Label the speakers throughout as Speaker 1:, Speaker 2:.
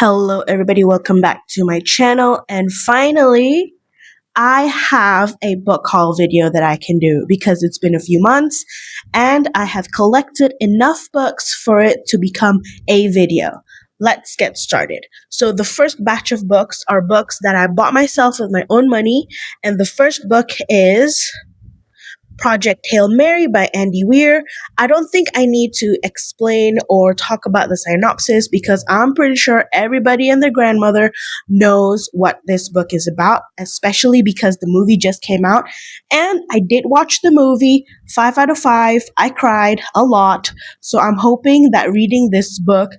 Speaker 1: Hello, everybody. Welcome back to my channel. And finally, I have a book haul video that I can do because it's been a few months and I have collected enough books for it to become a video. Let's get started. So, the first batch of books are books that I bought myself with my own money. And the first book is Project Hail Mary by Andy Weir. I don't think I need to explain or talk about the synopsis because I'm pretty sure everybody and their grandmother knows what this book is about, especially because the movie just came out. And I did watch the movie, 5 out of 5. I cried a lot. So I'm hoping that reading this book,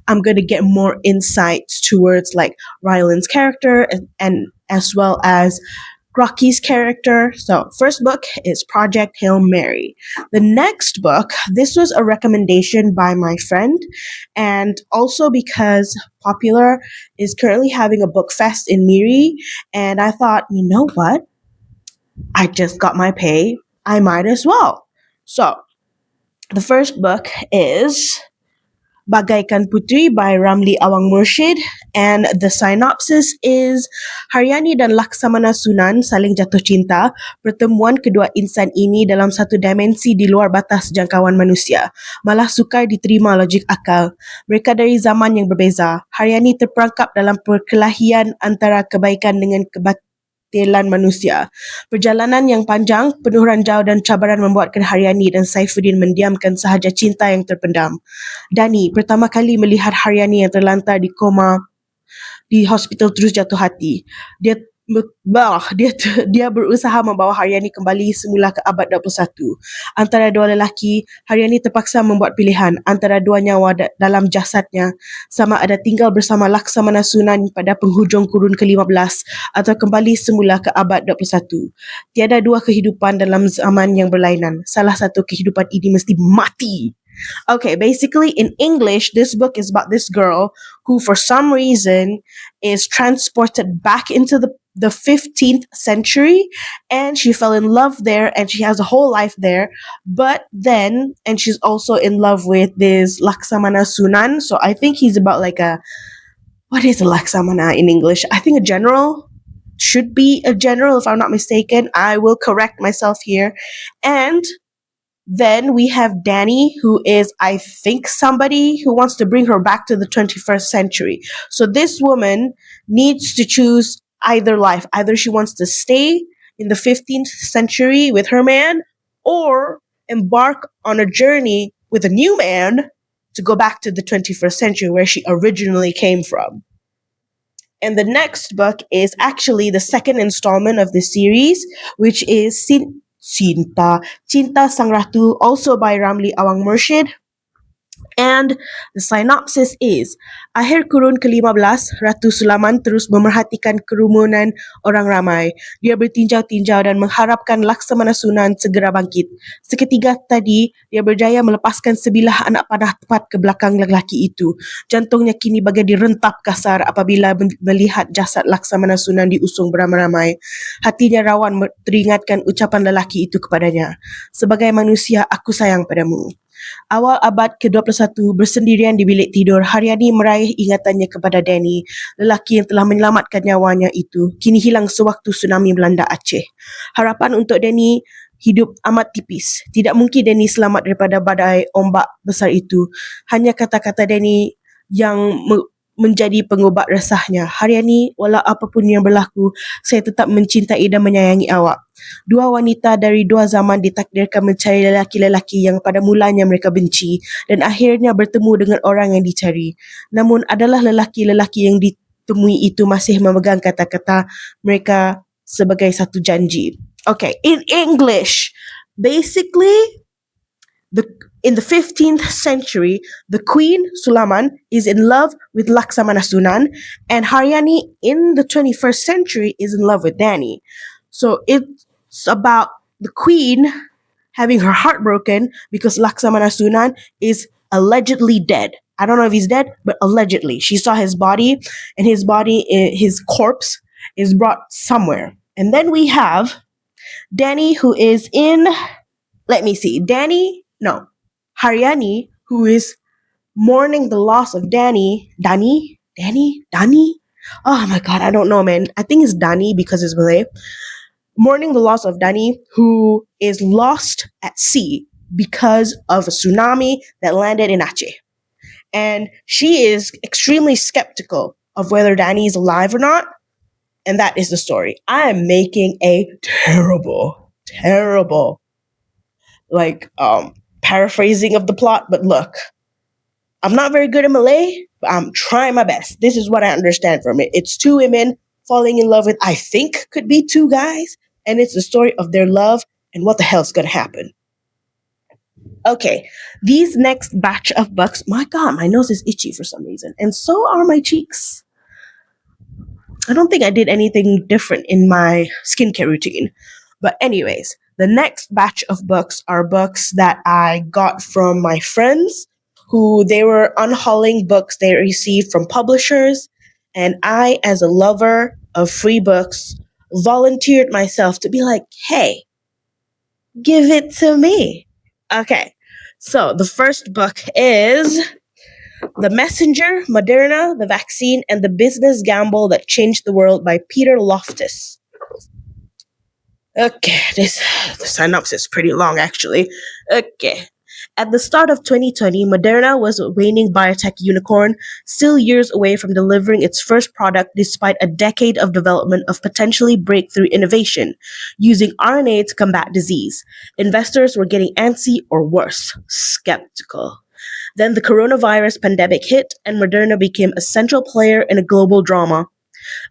Speaker 1: I'm going to get more insights towards like Ryland's character and as well as Rocky's character. So, first book is Project Hail Mary. The next book, this was a recommendation by my friend, and also because Popular is currently having a book fest in Miri, and I thought, you know what? I just got my pay. I might as well. So, the first book is Bagaikan Putri by Ramli Awang Murshid, and the synopsis is Haryani dan Laksamana Sunan saling jatuh cinta. Pertemuan kedua insan ini dalam satu dimensi di luar batas jangkauan manusia malah sukar diterima logik akal. Mereka dari zaman yang berbeza. Haryani terperangkap dalam perkelahian antara kebaikan dengan kebatilan manusia. Perjalanan yang panjang, penuh ranjau dan cabaran membuatkan Haryani dan Saifuddin mendiamkan sahaja cinta yang terpendam. Dani pertama kali melihat Haryani yang terlantar di koma di hospital terus jatuh hati. Dia dia berusaha membawa Haryani kembali semula ke abad 21. Antara dua lelaki, Haryani terpaksa membuat pilihan antara dua nyawa dalam jasadnya, sama ada tinggal bersama Laksamana Sunan pada penghujung kurun ke-15 atau kembali semula ke abad 21. Tiada dua kehidupan dalam zaman yang berlainan. Salah satu kehidupan ini mesti mati. Okay, basically in English, this book is about this girl who for some reason is transported back into the 15th century, and she fell in love there and she has a whole life there. But then, and she's also in love with this Laksamana Sunan. So I think he's about like what is a Laksamana in English? I think a general. Should be a general if I'm not mistaken. I will correct myself here. And then we have Danny, who is, I think, somebody who wants to bring her back to the 21st century. So this woman needs to choose either life. Either she wants to stay in the 15th century with her man or embark on a journey with a new man to go back to the 21st century where she originally came from. And the next book is actually the second installment of the series, which is Cinta Sang Ratu, also by Ramli Awang Murshid. And the synopsis is, akhir kurun ke-15, Ratu Sulaman terus memerhatikan kerumunan orang ramai. Dia bertinjau-tinjau dan mengharapkan Laksamana Sunan segera bangkit. Seketika tadi, dia berjaya melepaskan sebilah anak panah tepat ke belakang lelaki itu. Jantungnya kini bagai direntap kasar apabila melihat jasad Laksamana Sunan diusung beramai-ramai. Hatinya rawan teringatkan ucapan lelaki itu kepadanya. Sebagai manusia, aku sayang padamu. Awal abad ke-21, bersendirian di bilik tidur, Haryani meraih ingatannya kepada Danny, lelaki yang telah menyelamatkan nyawanya itu, kini hilang sewaktu tsunami melanda Aceh. Harapan untuk Danny hidup amat tipis. Tidak mungkin Danny selamat daripada badai ombak besar itu. Hanya kata-kata Danny yang menjadi pengubat resahnya. Haryani, walau apapun yang berlaku, saya tetap mencintai dan menyayangi awak. Dua wanita dari dua zaman ditakdirkan mencari lelaki-lelaki yang pada mulanya mereka benci dan akhirnya bertemu dengan orang yang dicari. Namun adalah lelaki-lelaki yang ditemui itu masih memegang kata-kata mereka sebagai satu janji. Okay, in English, basically, in the 15th century, the Queen Sulaman is in love with Laksamana Sunan, and Haryani in the 21st century is in love with Danny. So it's about the Queen having her heart broken because Laksamana Sunan is allegedly dead. I don't know if he's dead, but allegedly. She saw his body, and his corpse is brought somewhere. And then we have Danny, who is in, Haryani, who is mourning the loss of Danny, Dani? Oh my god, I don't know, man. I think it's Dani because it's Malay. Mourning the loss of Dani, who is lost at sea because of a tsunami that landed in Aceh. And she is extremely skeptical of whether Dani is alive or not. And that is the story. I am making a terrible, like, paraphrasing of the plot, but look, I'm not very good at Malay, but I'm trying my best. This is what I understand from it. It's two women falling in love with, I think, could be two guys, and it's the story of their love and what the hell's gonna happen. Okay, these next batch of books, my god, my nose is itchy for some reason, and so are my cheeks. I don't think I did anything different in my skincare routine. But, anyways, the next batch of books are books that I got from my friends who they were unhauling books they received from publishers. And I, as a lover of free books, volunteered myself to be like, hey, give it to me. Okay, so the first book is The Messenger, Moderna, the Vaccine, and the Business Gamble That Changed the World by Peter Loftus. Okay, the synopsis is pretty long actually. Okay. At the start of 2020, Moderna was a waning biotech unicorn, still years away from delivering its first product despite a decade of development of potentially breakthrough innovation, using RNA to combat disease. Investors were getting antsy or worse, skeptical. Then the coronavirus pandemic hit, and Moderna became a central player in a global drama.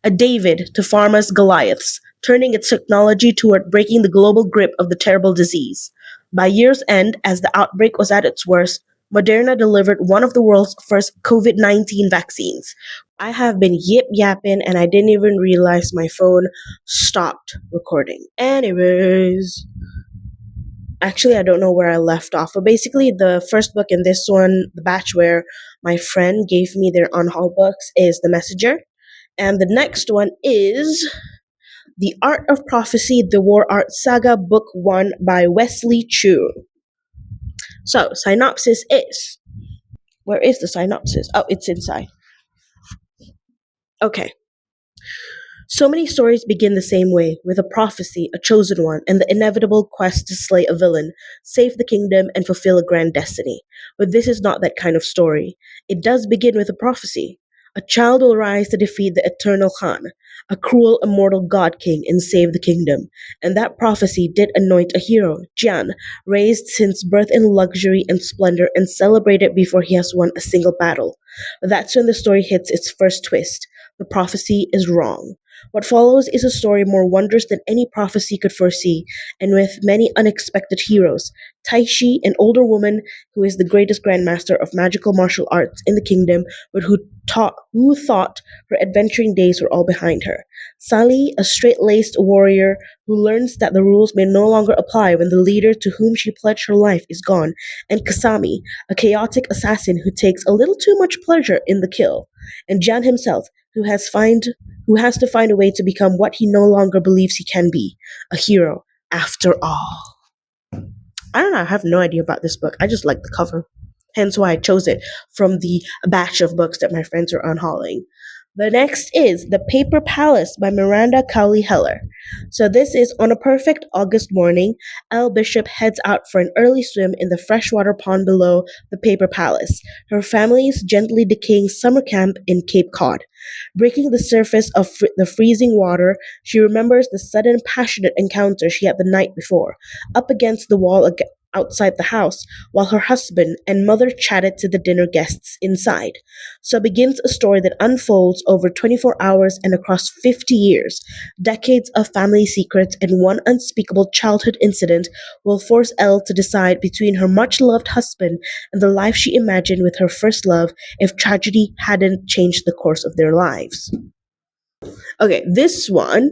Speaker 1: A David to pharma's Goliaths, turning its technology toward breaking the global grip of the terrible disease. By year's end, as the outbreak was at its worst, Moderna delivered one of the world's first COVID 19 vaccines. I have been yip yapping and I didn't even realize my phone stopped recording. Anyways, actually, I don't know where I left off, but basically, the first book in this one, the batch where my friend gave me their unhaul books, is The Messenger. And the next one is The Art of Prophecy, The War Art Saga, Book 1 by Wesley Chu. So, synopsis is. Where is the synopsis? Oh, it's inside. Okay. So many stories begin the same way, with a prophecy, a chosen one, and the inevitable quest to slay a villain, save the kingdom, and fulfill a grand destiny. But this is not that kind of story. It does begin with a prophecy. A child will rise to defeat the eternal Khan, a cruel, immortal god king, and save the kingdom. And that prophecy did anoint a hero, Jian, raised since birth in luxury and splendor and celebrated before he has won a single battle. But that's when the story hits its first twist. The prophecy is wrong. What follows is a story more wondrous than any prophecy could foresee, and with many unexpected heroes. Taishi, an older woman who is the greatest grandmaster of magical martial arts in the kingdom, but who thought her adventuring days were all behind her. Sally, a straight-laced warrior who learns that the rules may no longer apply when the leader to whom she pledged her life is gone, and Kasami, a chaotic assassin who takes a little too much pleasure in the kill, and Jan himself, who has to find a way to become what he no longer believes he can be, a hero after all. I don't know, I have no idea about this book. I just like the cover. Hence why I chose it from the batch of books that my friends are unhauling. The next is The Paper Palace by Miranda Cowley Heller. So this is on a perfect August morning, Elle Bishop heads out for an early swim in the freshwater pond below the Paper Palace, her family's gently decaying summer camp in Cape Cod. Breaking the surface of the freezing water, she remembers the sudden passionate encounter she had the night before, up against the wall outside the house, while her husband and mother chatted to the dinner guests inside. So begins a story that unfolds over 24 hours and across 50 years. Decades of family secrets and one unspeakable childhood incident will force Elle to decide between her much-loved husband and the life she imagined with her first love if tragedy hadn't changed the course of their lives. Okay, this one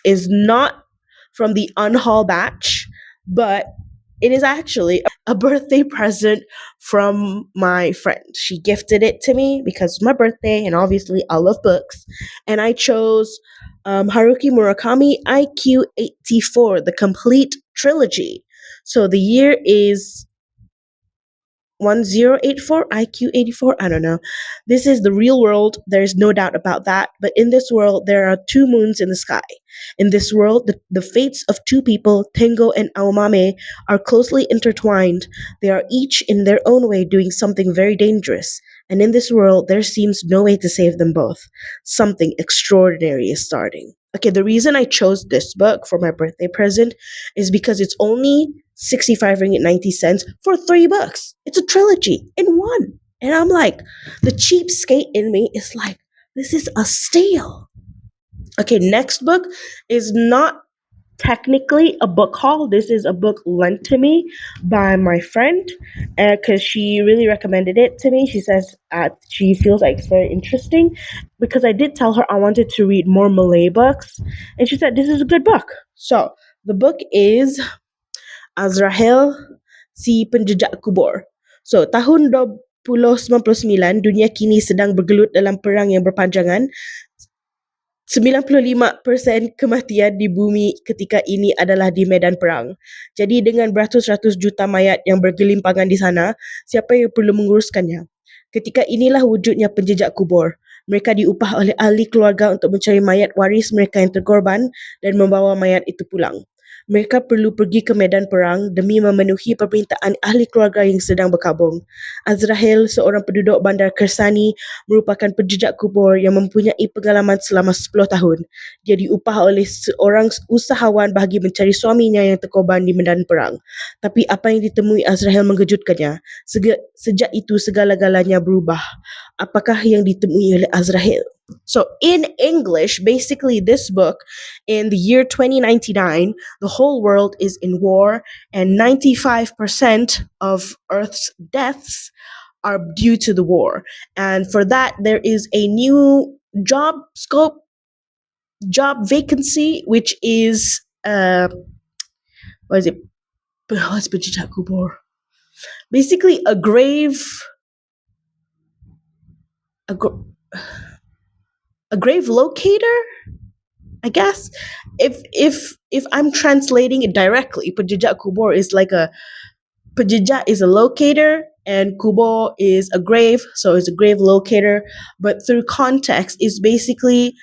Speaker 1: is not from the unhaul batch, but it is actually a birthday present from my friend. She gifted it to me because it's my birthday, and obviously I love books. And I chose Haruki Murakami IQ 84, the complete trilogy. So the year is 1084 IQ 84. I don't know. This is the real world. There's no doubt about that. But in this world, there are two moons in the sky. In this world, the fates of two people, Tengo and Aomame, are closely intertwined. They are each in their own way doing something very dangerous. And in this world, there seems no way to save them both. Something extraordinary is starting. Okay, the reason I chose this book for my birthday present is because it's only 65 ringgit 90 cents for 3 books. It's a trilogy in one. And I'm like, the cheapskate in me is like, this is a steal. Okay, next book is not technically a book haul. This is a book lent to me by my friend because she really recommended it to me. She says she feels like it's very interesting because I did tell her I wanted to read more Malay books, and she said this is a good book. So the book is Azrael si Penjejak Kubur. So tahun 2099, dunia kini sedang bergelut dalam perang yang berpanjangan. 95% kematian di bumi ketika ini adalah di medan perang. Jadi dengan beratus-ratus juta mayat yang bergelimpangan di sana, siapa yang perlu menguruskannya? Ketika inilah wujudnya penjejak kubur. Mereka diupah oleh ahli keluarga untuk mencari mayat waris mereka yang terkorban dan membawa mayat itu pulang. Mereka perlu pergi ke medan perang demi memenuhi permintaan ahli keluarga yang sedang berkabung. Azrael, seorang penduduk bandar Kersani, merupakan penjejak kubur yang mempunyai pengalaman selama 10 tahun. Dia diupah oleh seorang usahawan bagi mencari suaminya yang terkorban di medan perang. Tapi apa yang ditemui Azrael mengejutkannya. Sejak itu segala-galanya berubah. Apakah yang ditemui oleh Azrael? So in English, basically this book, in the year 2099, the whole world is in war and 95% of Earth's deaths are due to the war. And for that, there is a new job scope, job vacancy, which is, what is it? What's Penjejak Kubur? Basically a grave locator, I guess. If I'm translating it directly, Penjejak Kubur is like Penjejak is a locator and Kubur is a grave, so it's a grave locator. But through context, is basically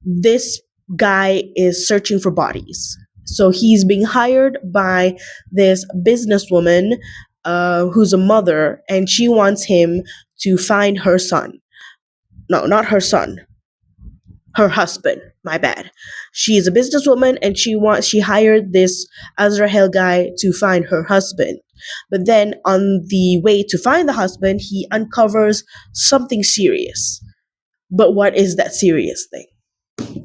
Speaker 1: this guy is searching for bodies. So he's being hired by this businesswoman who's a mother, and she wants him to find her son. No, not her son. Her husband. My bad. She is a businesswoman, and she hired this Azrael guy to find her husband. But then on the way to find the husband, he uncovers something serious. But what is that serious thing?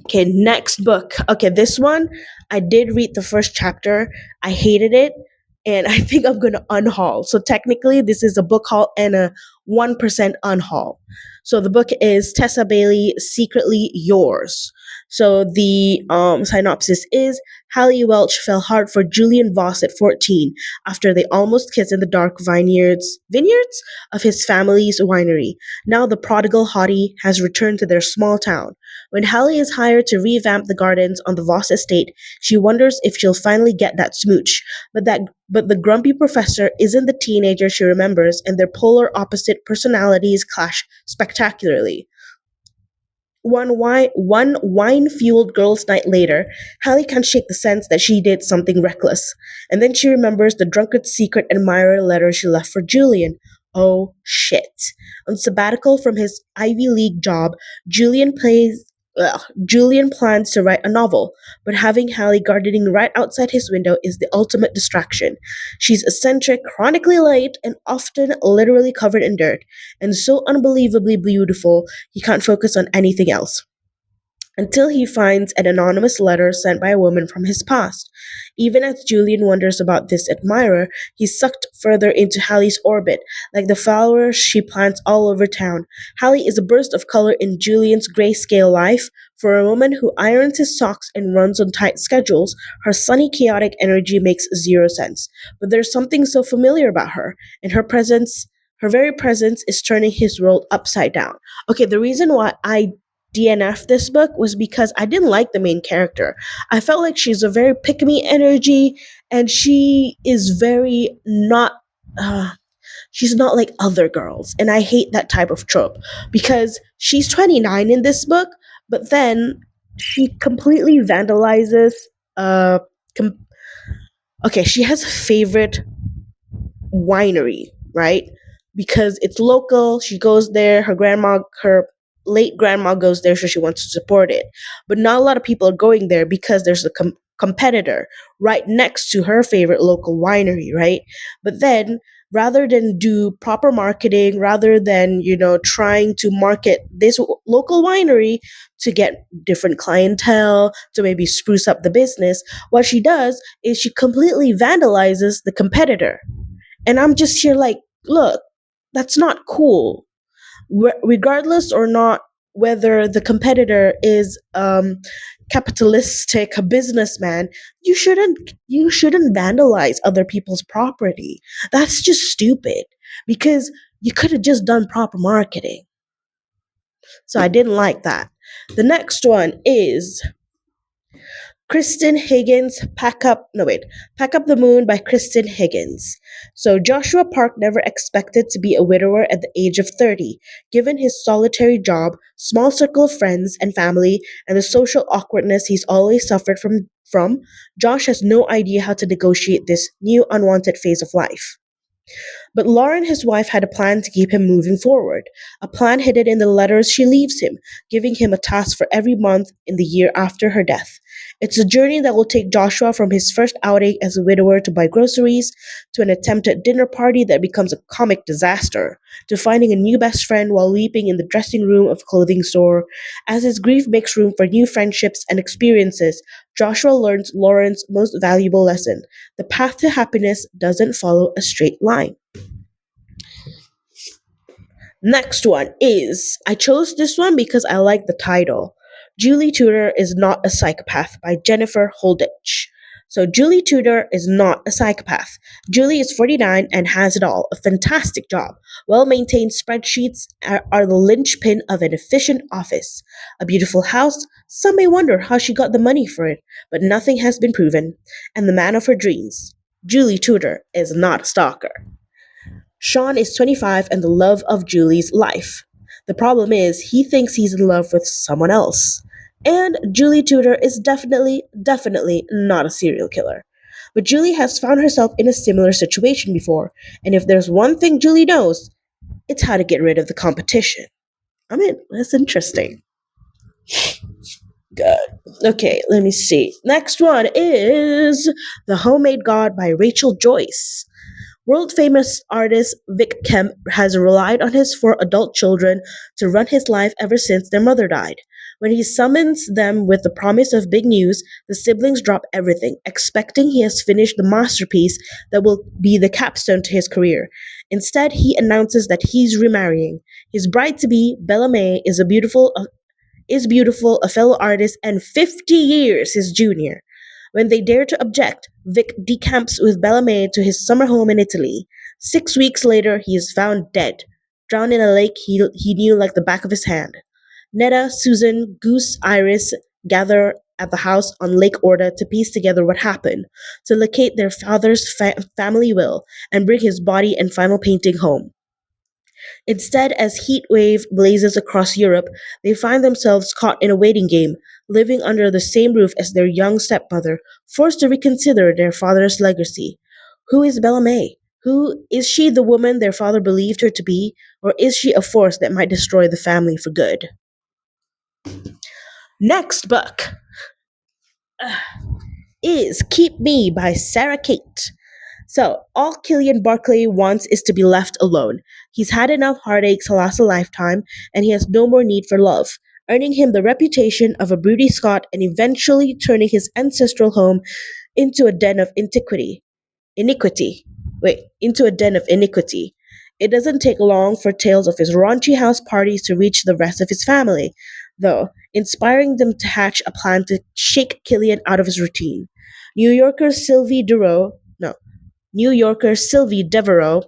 Speaker 1: Okay, next book. Okay, this one, I did read the first chapter. I hated it, and I think I'm gonna unhaul. So technically, this is a book haul and a 1% unhaul. So the book is Tessa Bailey, Secretly Yours. So the synopsis is Hallie Welch fell hard for Julian Voss at 14 after they almost kissed in the dark vineyards of his family's winery. Now the prodigal hottie has returned to their small town. When Hallie is hired to revamp the gardens on the Voss estate, she wonders if she'll finally get that smooch. But the grumpy professor isn't the teenager she remembers, and their polar opposite personalities clash spectacularly. One wine-fueled girls' night later, Hallie can't shake the sense that she did something reckless. And then she remembers the drunkard's secret admirer letter she left for Julian. Oh, shit. On sabbatical from his Ivy League job, Julian plans to write a novel, but having Hallie gardening right outside his window is the ultimate distraction. She's eccentric, chronically late, and often literally covered in dirt, and so unbelievably beautiful he can't focus on anything else. Until he finds an anonymous letter sent by a woman from his past. Even as Julian wonders about this admirer, he's sucked further into Hallie's orbit, like the flowers she plants all over town. Hallie is a burst of color in Julian's grayscale life. For a woman who irons his socks and runs on tight schedules, her sunny, chaotic energy makes zero sense. But there's something so familiar about her, and her very presence is turning his world upside down. Okay, the reason why I DNF this book was because I didn't like the main character. I felt like she's a very pick-me energy, and she is very not she's not like other girls. And I hate that type of trope because she's 29 in this book, but then she completely vandalizes uh com- okay, she has a favorite winery, right? Because it's local. She goes there. Her late grandma goes there, so she wants to support it. But not a lot of people are going there because there's a competitor right next to her favorite local winery, right? But then, rather than do proper marketing, rather than trying to market this local winery to get different clientele to maybe spruce up the business, what she does is she completely vandalizes the competitor, and I'm just here like, look, that's not cool. Regardless or not whether the competitor is capitalistic a businessman, you shouldn't vandalize other people's property. That's just stupid because you could have just done proper marketing. So I didn't like that. The next one is Kristen Higgins, Pack Up the Moon by Kristen Higgins. So Joshua Park never expected to be a widower at the age of 30. Given his solitary job, small circle of friends and family, and the social awkwardness he's always suffered from, Josh has no idea how to negotiate this new unwanted phase of life. But Lauren, his wife, had a plan to keep him moving forward, a plan hidden in the letters she leaves him, giving him a task for every month in the year after her death. It's a journey that will take Joshua from his first outing as a widower to buy groceries, to an attempted dinner party that becomes a comic disaster, to finding a new best friend while weeping in the dressing room of a clothing store. As his grief makes room for new friendships and experiences, Joshua learns Lauren's most valuable lesson: the path to happiness doesn't follow a straight line. Next one is, I chose this one because I like the title. Julie Tudor is Not a Psychopath by Jennifer Holditch. So Julie Tudor is not a psychopath. Julie is 49 and has it all. A fantastic job. Well-maintained spreadsheets are the linchpin of an efficient office. A beautiful house. Some may wonder how she got the money for it, but nothing has been proven. And the man of her dreams. Julie Tudor is not a stalker. Sean is 25 and the love of Julie's life. The problem is, he thinks he's in love with someone else. And Julie Tudor is definitely not a serial killer. But Julie has found herself in a similar situation before, and if there's one thing Julie knows, it's how to get rid of the competition. I mean, that's interesting. Good. Okay, let me see. Next one is The Homemade God by Rachel Joyce. World famous artist Vic Kemp has relied on his four adult children to run his life ever since their mother died. When he summons them with the promise of big news, the siblings drop everything, expecting he has finished the masterpiece that will be the capstone to his career. Instead, he announces that he's remarrying. His bride to be, Bella May, is beautiful, a fellow artist, and 50 years his junior. When they dare to object, Vic decamps with Bellarmine to his summer home in Italy. 6 weeks later, he is found dead, drowned in a lake he knew like the back of his hand. Netta, Susan, Goose, Iris gather at the house on Lake Orda to piece together what happened, to locate their father's family will, and bring his body and final painting home. Instead, as heat wave blazes across Europe, they find themselves caught in a waiting game, living under the same roof as their young stepmother, forced to reconsider their father's legacy. Who is Bella May? Who is she, the woman their father believed her to be, or is she a force that might destroy the family for good? Next book is Keep Me by Sarah Kate. So, all Killian Barclay wants is to be left alone. He's had enough heartaches to last a lifetime, and he has no more need for love, earning him the reputation of a broody Scot and eventually turning his ancestral home into a den of iniquity. Into a den of iniquity. It doesn't take long for tales of his raunchy house parties to reach the rest of his family, though, inspiring them to hatch a plan to shake Killian out of his routine. New Yorker Sylvie Devereaux, no, New Yorker Sylvie Devereaux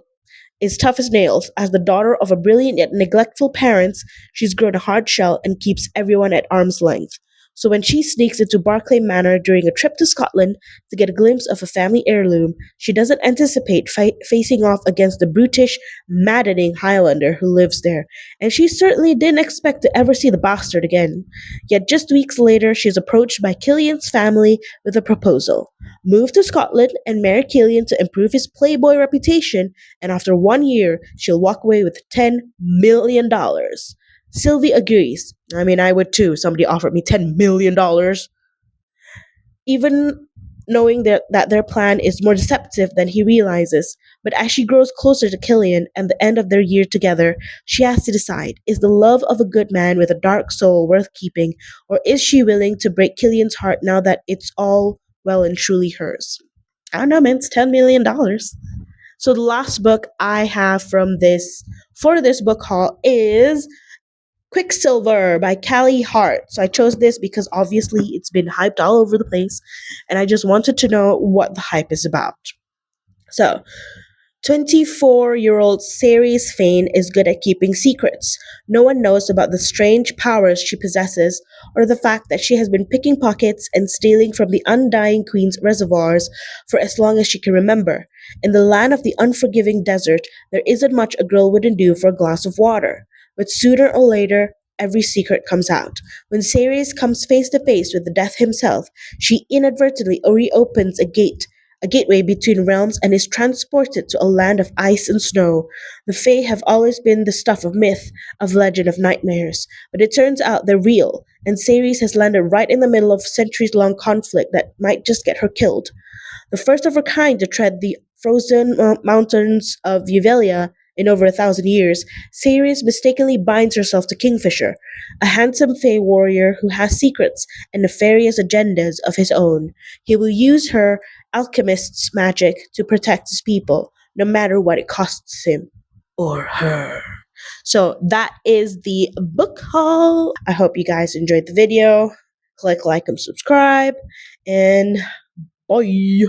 Speaker 1: is tough as nails. As the daughter of a brilliant yet neglectful parents, she's grown a hard shell and keeps everyone at arm's length. So when she sneaks into Barclay Manor during a trip to Scotland to get a glimpse of a family heirloom, she doesn't anticipate facing off against the brutish, maddening Highlander who lives there, and she certainly didn't expect to ever see the bastard again. Yet just weeks later, she is approached by Killian's family with a proposal. Move to Scotland and marry Killian to improve his playboy reputation, and after 1 year, she'll walk away with $10 million. Sylvie agrees. I mean, I would too. Somebody offered me $10 million. Even knowing that their plan is more deceptive than he realizes. But as she grows closer to Killian and the end of their year together, she has to decide, is the love of a good man with a dark soul worth keeping, or is she willing to break Killian's heart now that it's all well and truly hers? I don't know, man. It's $10 million. So the last book I have for this book haul is Quicksilver by Callie Hart. So I chose this because obviously it's been hyped all over the place, and I just wanted to know what the hype is about. So, 24-year-old Ceres Fane is good at keeping secrets. No one knows about the strange powers she possesses, or the fact that she has been picking pockets and stealing from the Undying Queen's reservoirs for as long as she can remember. In the land of the unforgiving desert, there isn't much a girl wouldn't do for a glass of water. But sooner or later, every secret comes out. When Ceres comes face to face with the Death himself, she inadvertently reopens a gateway between realms, and is transported to a land of ice and snow. The Fae have always been the stuff of myth, of legend, of nightmares, but it turns out they're real, and Ceres has landed right in the middle of centuries-long conflict that might just get her killed. The first of her kind to tread the frozen mountains of Yuvelia in over 1,000 years, Ceres mistakenly binds herself to Kingfisher, a handsome Fey warrior who has secrets and nefarious agendas of his own. He will use her alchemist's magic to protect his people, no matter what it costs him or her. So that is the book haul. I hope you guys enjoyed the video. Click like and subscribe, and bye.